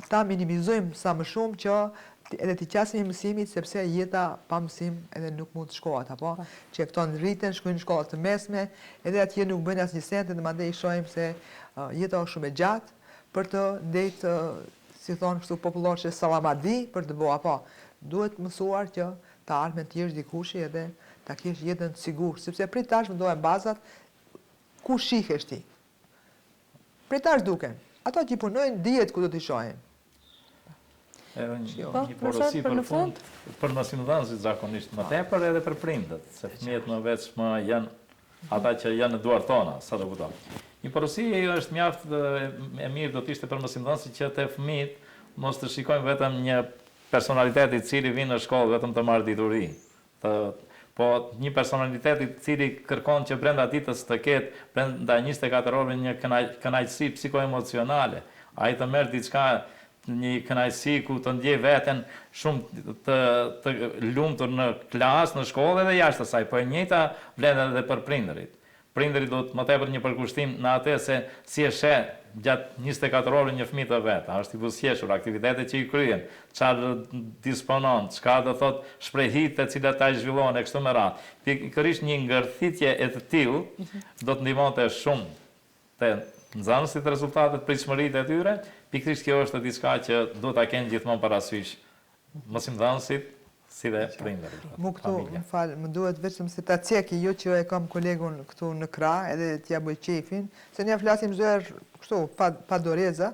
ta minimizojmë sa më shumë që edhe t'i qasim i mësimit, sepse jeta pa mësim edhe nuk mund të shkohet, apo? Që këto në rriten, shkojnë në shkollat të mesme, edhe atje nuk bëjnë asnjë sente, dhe mandej shohim se jeta është shumë e gjatë për të ndejtë, si thonë kështu popullor që salamadi, për të bëu, apo? Duhet mësuar që të ardhmen të jesh dikushi edhe ta kesh jetën të sigurt, sepse prej tash vendohen bazat ku shihesh ti. Prej tash duken. Ato që punojnë dihet ku do t'i shohin. Edhe një porosi për fund, për mësimdhënësit zakonisht më tepër edhe për prindët, se fëmijët më veçmë janë ata që janë në duart tona, sa do kupton. Një porosi është mjaft e mirë do të ishte për mësimdhënësit që te fëmijët mos të shikojnë vetëm një personalitet i cili vjen në shkollë vetëm të marrë dituri. Po një personalitet i cili kërkon që brenda ditës të ketë brenda 24 orëve një kënaqësi psikoemocionale. Ai të merr diçka një kënaqësi ku të ndjej veten shumë të lumtur në klasë, në shkollë dhe jashtë asaj, po e njëjta vlen edhe për prindërit. Prindërit do të më tepër një përkushtim në atë se si e sheh gjatë 24 orëve një fëmijë të vet, është i buzëqeshur, aktivitetet që i kryen, çfarë disponon, çka do thot shprehit të cilat ai zhvillon e kështu me radhë. Pikërisht një ngërthitje e të tillë do të ndihmonte shumë te nxënësit rezultatet pritshmëritë e tyre. Pikërisht kjo është diçka që duhet ta kenë gjithmonë parasysh mësimdhënësit si dhe prindërit. Mu këtu, më falë, më duhet vetëm se ta ceki, jo që e kam kolegun këtu në krah, edhe t'ja bëj qefin, se ne flasim zërë kështu, pa doreza,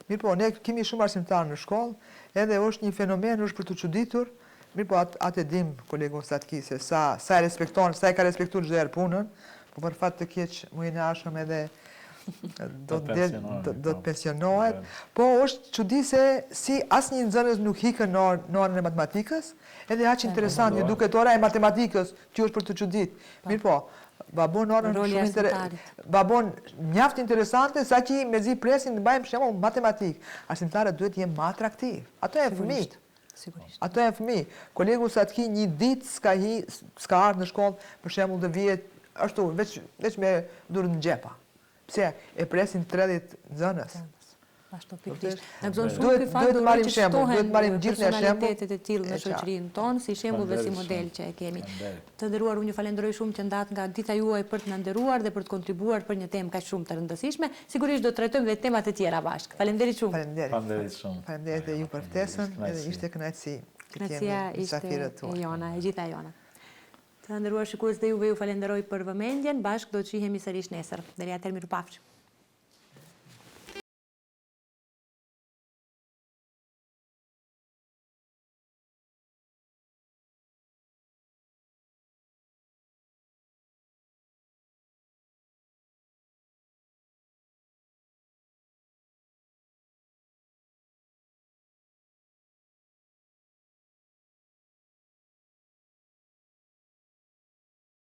mirë po, ne kemi shumë arsimtarë në shkollë, edhe është një fenomen, është për të çuditur, mirë po, atë e dim kolegun Satki, se sa e respekton, sa e ka respektuar çdo herë punën, po për fat të keq më i nashëm edhe do të pensionohet, po është çudi se si asnjë nxënës nuk hikën në orën e matematikës, edhe aq interesant ju duket ora e matematikës, që është për të çudit. Mirë po, babon orën babon mjaft interesante, saqë mezi presin të bëjmë shembull matematik. Arsimtarët duhet të jenë më atraktiv. Ato janë fëmijë. Sigurisht. Ato janë fëmijë. Kolegu Satki një ditë s'ka ardhur në shkollë, për shembull të vihet ashtu veç me durën në xhepa. Pse e presin 30 nxënës. Ashtu pikërisht. Ne gëzon shumë ky fakt të marrim shembull, duhet të marrim gjithë ne shembull e tillë në shoqërinë tonë si shembull dhe si model që e kemi. Të nderuar, unë ju falenderoj shumë që ndat nga dita juaj për të na nderuar dhe për të kontribuar për një temë kaq shumë të rëndësishme. Sigurisht do të trajtojmë edhe temat e tjera bashkë. Faleminderit shumë. Faleminderit shumë. Faleminderit edhe ju për ftesën, edhe ishte kënaqësi. Kënaqësia ishte e jona, e gjitha jona. Të nderuar shikues dhe juve ju falenderoj për vëmendjen, bashkë do të shihemi sërish nesër. Deri atëherë mirupafshim.